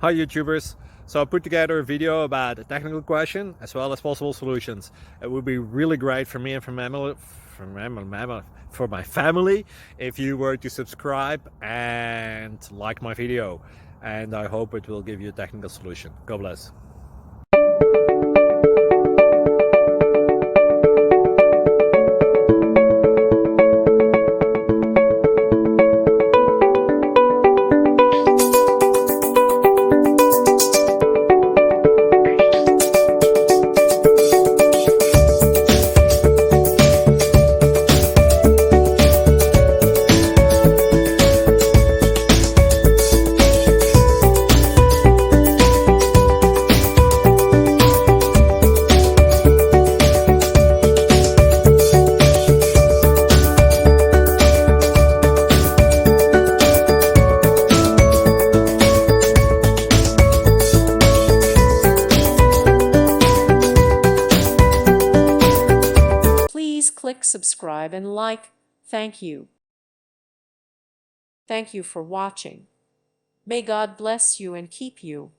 Hi YouTubers. So I put together a video about a technical question as well as possible solutions. It would be really great for me and for my family if you were to subscribe and like my video. And I hope it will give you a technical solution. God bless. Please click subscribe and like. Thank you. Thank you for watching. May God bless you and keep you.